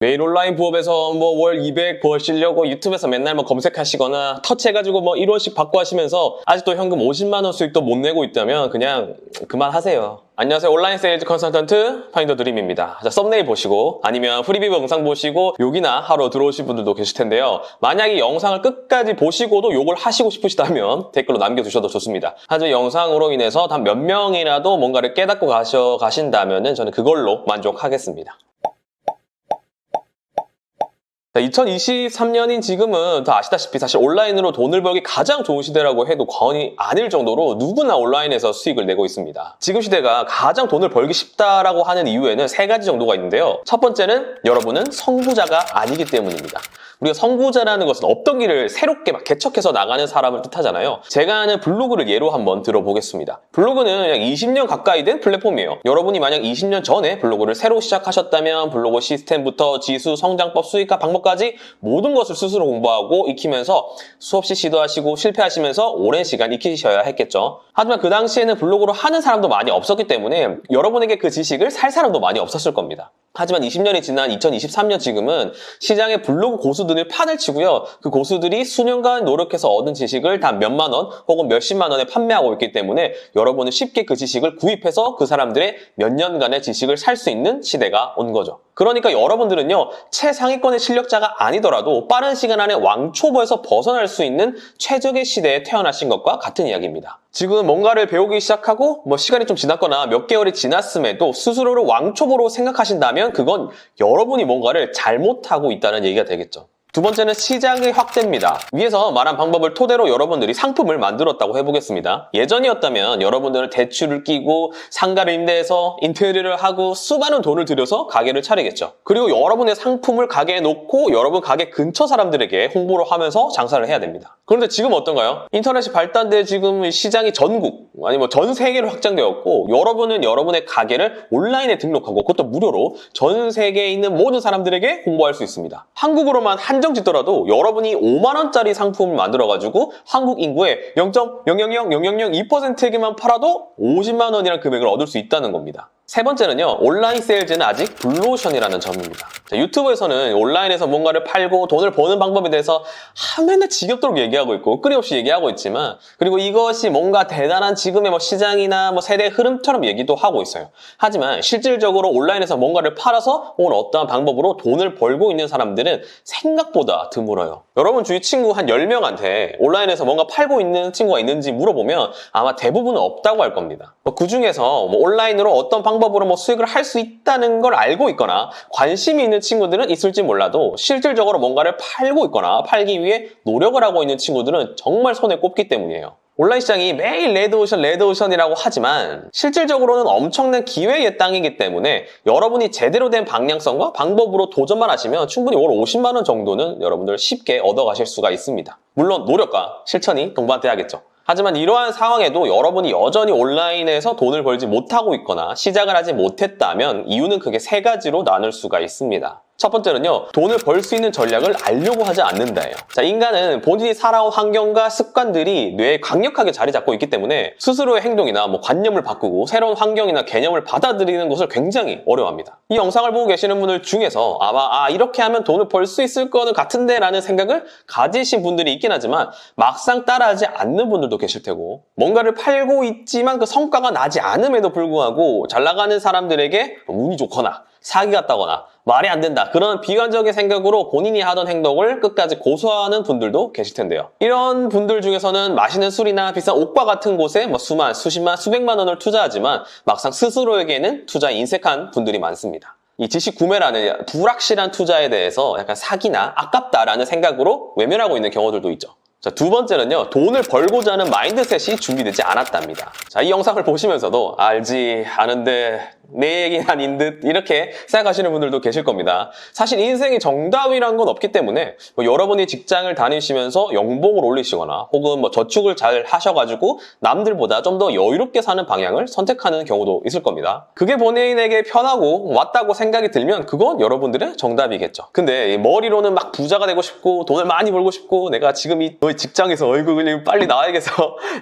매일 온라인 부업에서 뭐 월 200 버시려고 유튜브에서 맨날 뭐 검색하시거나 터치해가지고 뭐 1원씩 받고 하시면서 아직도 현금 50만 원 수익도 못 내고 있다면 그냥 그만하세요. 안녕하세요. 온라인 세일즈 컨설턴트 파인더 드림입니다. 자, 썸네일 보시고 아니면 프리뷰 영상 보시고 여기나 하러 들어오신 분들도 계실 텐데요. 만약에 영상을 끝까지 보시고도 욕을 하시고 싶으시다면 댓글로 남겨주셔도 좋습니다. 하지만 영상으로 인해서 단 몇 명이라도 뭔가를 깨닫고 가신다면 저는 그걸로 만족하겠습니다. 2023년인 지금은 다 아시다시피 사실 온라인으로 돈을 벌기 가장 좋은 시대라고 해도 과언이 아닐 정도로 누구나 온라인에서 수익을 내고 있습니다. 지금 시대가 가장 돈을 벌기 쉽다라고 하는 이유에는 세 가지 정도가 있는데요. 첫 번째는 여러분은 선구자가 아니기 때문입니다. 우리가 선구자라는 것은 없던 길을 새롭게 막 개척해서 나가는 사람을 뜻하잖아요. 제가 아는 블로그를 예로 한번 들어보겠습니다. 블로그는 약 20년 가까이 된 플랫폼이에요. 여러분이 만약 20년 전에 블로그를 새로 시작하셨다면 블로그 시스템부터 지수, 성장법, 수익화 방법까지 모든 것을 스스로 공부하고 익히면서 수없이 시도하시고 실패하시면서 오랜 시간 익히셔야 했겠죠. 하지만 그 당시에는 블로그로 하는 사람도 많이 없었기 때문에 여러분에게 그 지식을 살 사람도 많이 없었을 겁니다. 하지만 20년이 지난 2023년 지금은 시장에 블로그 고수들이 판을 치고요. 그 고수들이 수년간 노력해서 얻은 지식을 단 몇만 원 혹은 몇십만 원에 판매하고 있기 때문에 여러분은 쉽게 그 지식을 구입해서 그 사람들의 몇 년간의 지식을 살 수 있는 시대가 온 거죠. 그러니까 여러분들은요, 최상위권의 실력자가 아니더라도 빠른 시간 안에 왕초보에서 벗어날 수 있는 최적의 시대에 태어나신 것과 같은 이야기입니다. 지금 뭔가를 배우기 시작하고 시간이 좀 지났거나 몇 개월이 지났음에도 스스로를 왕초보로 생각하신다면 그건 여러분이 뭔가를 잘못하고 있다는 얘기가 되겠죠. 두 번째는 시장의 확대입니다. 위에서 말한 방법을 토대로 여러분들이 상품을 만들었다고 해보겠습니다. 예전이었다면 여러분들은 대출을 끼고 상가를 임대해서 인테리어를 하고 수많은 돈을 들여서 가게를 차리겠죠. 그리고 여러분의 상품을 가게에 놓고 여러분 가게 근처 사람들에게 홍보를 하면서 장사를 해야 됩니다. 그런데 지금 어떤가요? 인터넷이 발달돼 지금 시장이 전국 아니면 전 세계로 확장되었고 여러분은 여러분의 가게를 온라인에 등록하고 그것도 무료로 전 세계에 있는 모든 사람들에게 홍보할 수 있습니다. 한국으로만 한정 짓더라도 여러분이 5만 원짜리 상품을 만들어가지고 한국 인구의 0.000002%에게만 팔아도 50만 원이라는 금액을 얻을 수 있다는 겁니다. 세 번째는요, 온라인 세일즈는 아직 블루오션이라는 점입니다. 유튜브에서는 온라인에서 뭔가를 팔고 돈을 버는 방법에 대해서 맨날 지겹도록 얘기하고 있고 끊임없이 얘기하고 있지만 그리고 이것이 뭔가 대단한 지금의 시장이나 세대 흐름처럼 얘기도 하고 있어요. 하지만 실질적으로 온라인에서 뭔가를 팔아서 혹은 어떠한 방법으로 돈을 벌고 있는 사람들은 생각보다 드물어요. 여러분 주위 친구 한 10명한테 온라인에서 뭔가 팔고 있는 친구가 있는지 물어보면 아마 대부분은 없다고 할 겁니다. 그 중에서 온라인으로 어떤 방법으로 수익을 할 수 있다는 걸 알고 있거나 관심이 있는 친구들은 있을지 몰라도 실질적으로 뭔가를 팔고 있거나 팔기 위해 노력을 하고 있는 친구들은 정말 손에 꼽기 때문이에요. 온라인 시장이 매일 레드오션이라고 하지만 실질적으로는 엄청난 기회의 땅이기 때문에 여러분이 제대로 된 방향성과 방법으로 도전만 하시면 충분히 월 50만 원 정도는 여러분들 쉽게 얻어가실 수가 있습니다. 물론 노력과 실천이 동반돼야겠죠. 하지만 이러한 상황에도 여러분이 여전히 온라인에서 돈을 벌지 못하고 있거나 시작을 하지 못했다면 이유는 크게 세 가지로 나눌 수가 있습니다. 첫 번째는요, 돈을 벌 수 있는 전략을 알려고 하지 않는다예요. 자, 인간은 본인이 살아온 환경과 습관들이 뇌에 강력하게 자리 잡고 있기 때문에 스스로의 행동이나 관념을 바꾸고 새로운 환경이나 개념을 받아들이는 것을 굉장히 어려워합니다. 이 영상을 보고 계시는 분들 중에서 아마 이렇게 하면 돈을 벌 수 있을 거는 같은데 라는 생각을 가지신 분들이 있긴 하지만 막상 따라하지 않는 분들도 계실 테고 뭔가를 팔고 있지만 그 성과가 나지 않음에도 불구하고 잘 나가는 사람들에게 운이 좋거나 사기 같다거나 말이 안 된다 그런 비관적인 생각으로 본인이 하던 행동을 끝까지 고수하는 분들도 계실 텐데요. 이런 분들 중에서는 맛있는 술이나 비싼 옷과 같은 곳에 수만, 수십만, 수백만 원을 투자하지만 막상 스스로에게는 투자에 인색한 분들이 많습니다. 이 지식 구매라는 불확실한 투자에 대해서 약간 사기나 아깝다라는 생각으로 외면하고 있는 경우들도 있죠. 자, 두 번째는요, 돈을 벌고자 하는 마인드셋이 준비되지 않았답니다. 자, 이 영상을 보시면서도 알지, 아는데 내 얘기는 아닌 듯 이렇게 생각하시는 분들도 계실 겁니다. 사실 인생에 정답이란 건 없기 때문에 여러분이 직장을 다니시면서 연봉을 올리시거나 혹은 저축을 잘 하셔가지고 남들보다 좀 더 여유롭게 사는 방향을 선택하는 경우도 있을 겁니다. 그게 본인에게 편하고 맞다고 생각이 들면 그건 여러분들의 정답이겠죠. 근데 머리로는 막 부자가 되고 싶고 돈을 많이 벌고 싶고 내가 지금 너희 직장에서 얼굴이 빨리 나와야겠어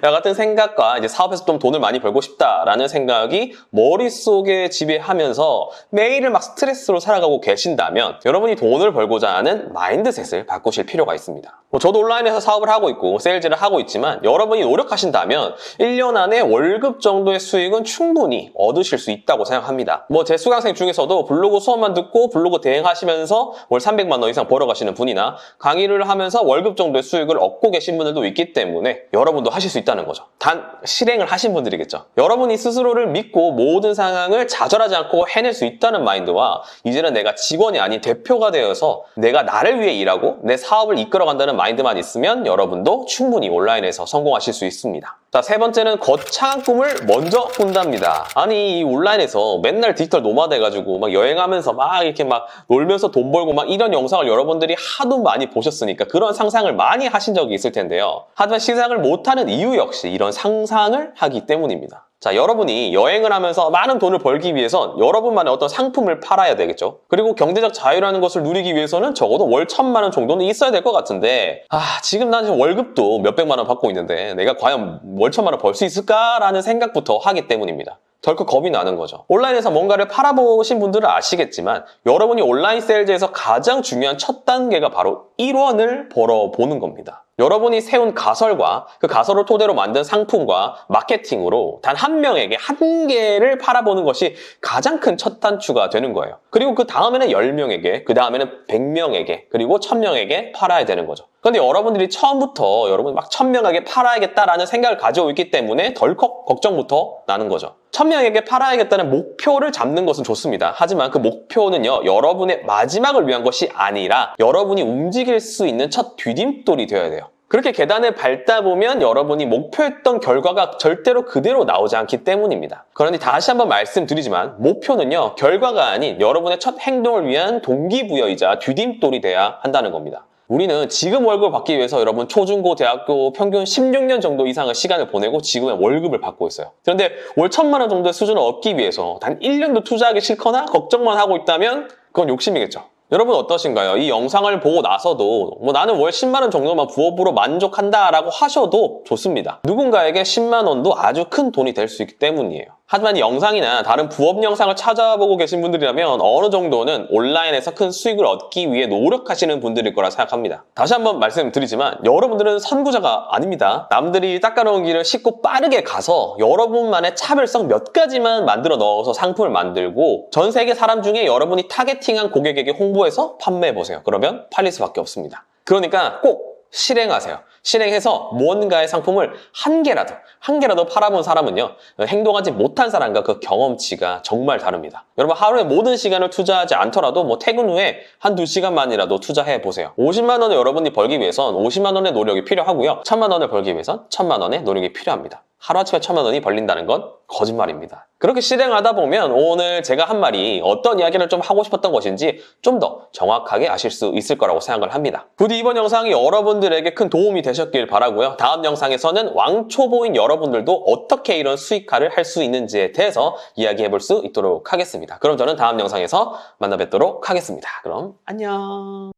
야 같은 생각과 이제 사업에서 좀 돈을 많이 벌고 싶다라는 생각이 머릿속에 어렵게 지배하면서 매일을 막 스트레스로 살아가고 계신다면 여러분이 돈을 벌고자 하는 마인드셋을 바꾸실 필요가 있습니다. 저도 온라인에서 사업을 하고 있고 세일즈를 하고 있지만 여러분이 노력하신다면 1년 안에 월급 정도의 수익은 충분히 얻으실 수 있다고 생각합니다. 제 수강생 중에서도 블로그 수업만 듣고 블로그 대행하시면서 월 300만 원 이상 벌어가시는 분이나 강의를 하면서 월급 정도의 수익을 얻고 계신 분들도 있기 때문에 여러분도 하실 수 있다는 거죠. 단 실행을 하신 분들이겠죠. 여러분이 스스로를 믿고 모든 상황을 좌절하지 않고 해낼 수 있다는 마인드와 이제는 내가 직원이 아닌 대표가 되어서 내가 나를 위해 일하고 내 사업을 이끌어간다는 마인드만 있으면 여러분도 충분히 온라인에서 성공하실 수 있습니다. 자, 세 번째는 거창한 꿈을 먼저 꾼답니다. 아니, 이 온라인에서 맨날 디지털 노마드 해가지고 막 여행하면서 막 이렇게 막 놀면서 돈 벌고 막 이런 영상을 여러분들이 하도 많이 보셨으니까 그런 상상을 많이 하신 적이 있을 텐데요. 하지만 시상을 못하는 이유 역시 이런 상상을 하기 때문입니다. 자, 여러분이 여행을 하면서 많은 돈을 벌기 위해선 여러분만의 어떤 상품을 팔아야 되겠죠. 그리고 경제적 자유라는 것을 누리기 위해서는 적어도 월 1,000만 원 정도는 있어야 될 것 같은데 지금 난 지금 월급도 몇백만 원 받고 있는데 내가 과연 월 1,000만 원 벌 수 있을까라는 생각부터 하기 때문입니다. 덜컥 겁이 나는 거죠. 온라인에서 뭔가를 팔아보신 분들은 아시겠지만 여러분이 온라인 세일즈에서 가장 중요한 첫 단계가 바로 1원을 벌어보는 겁니다. 여러분이 세운 가설과 그 가설을 토대로 만든 상품과 마케팅으로 단 한 명에게 한 개를 팔아보는 것이 가장 큰 첫 단추가 되는 거예요. 그리고 그 다음에는 10명에게, 그 다음에는 100명에게, 그리고 1,000명에게 팔아야 되는 거죠. 그런데 여러분들이 처음부터 여러분이 막 1,000명에게 팔아야겠다라는 생각을 가지고 있기 때문에 덜컥 걱정부터 나는 거죠. 1,000명에게 팔아야겠다는 목표를 잡는 것은 좋습니다. 하지만 그 목표는요, 여러분의 마지막을 위한 것이 아니라 여러분이 움직일 수 있는 첫 디딤돌이 되어야 돼요. 그렇게 계단을 밟다 보면 여러분이 목표했던 결과가 절대로 그대로 나오지 않기 때문입니다. 그러니 다시 한번 말씀드리지만 목표는요, 결과가 아닌 여러분의 첫 행동을 위한 동기부여이자 디딤돌이 돼야 한다는 겁니다. 우리는 지금 월급을 받기 위해서 여러분 초중고 대학교 평균 16년 정도 이상의 시간을 보내고 지금의 월급을 받고 있어요. 그런데 월 1,000만 원 정도의 수준을 얻기 위해서 단 1년도 투자하기 싫거나 걱정만 하고 있다면 그건 욕심이겠죠. 여러분 어떠신가요? 이 영상을 보고 나서도 나는 월 10만 원 정도만 부업으로 만족한다라고 하셔도 좋습니다. 누군가에게 10만 원도 아주 큰 돈이 될 수 있기 때문이에요. 하지만 이 영상이나 다른 부업 영상을 찾아보고 계신 분들이라면 어느 정도는 온라인에서 큰 수익을 얻기 위해 노력하시는 분들일 거라 생각합니다. 다시 한번 말씀드리지만 여러분들은 선구자가 아닙니다. 남들이 닦아놓은 길을 쉽고 빠르게 가서 여러분만의 차별성 몇 가지만 만들어 넣어서 상품을 만들고 전 세계 사람 중에 여러분이 타겟팅한 고객에게 홍보해서 판매해보세요. 그러면 팔릴 수밖에 없습니다. 그러니까 꼭 실행하세요. 실행해서 무언가의 상품을 한 개라도 팔아본 사람은요, 행동하지 못한 사람과 그 경험치가 정말 다릅니다. 여러분 하루에 모든 시간을 투자하지 않더라도 퇴근 후에 한두 시간만이라도 투자해 보세요. 50만 원을 여러분이 벌기 위해선 50만 원의 노력이 필요하고요. 1,000만 원을 벌기 위해선 1,000만 원의 노력이 필요합니다. 하루아침에 1,000만 원이 벌린다는 건 거짓말입니다. 그렇게 실행하다 보면 오늘 제가 한 말이 어떤 이야기를 좀 하고 싶었던 것인지 좀 더 정확하게 아실 수 있을 거라고 생각을 합니다. 부디 이번 영상이 여러분들에게 큰 도움이 되셨길 바라고요. 다음 영상에서는 왕초보인 여러분들도 어떻게 이런 수익화를 할 수 있는지에 대해서 이야기해 볼 수 있도록 하겠습니다. 그럼 저는 다음 영상에서 만나 뵙도록 하겠습니다. 그럼 안녕.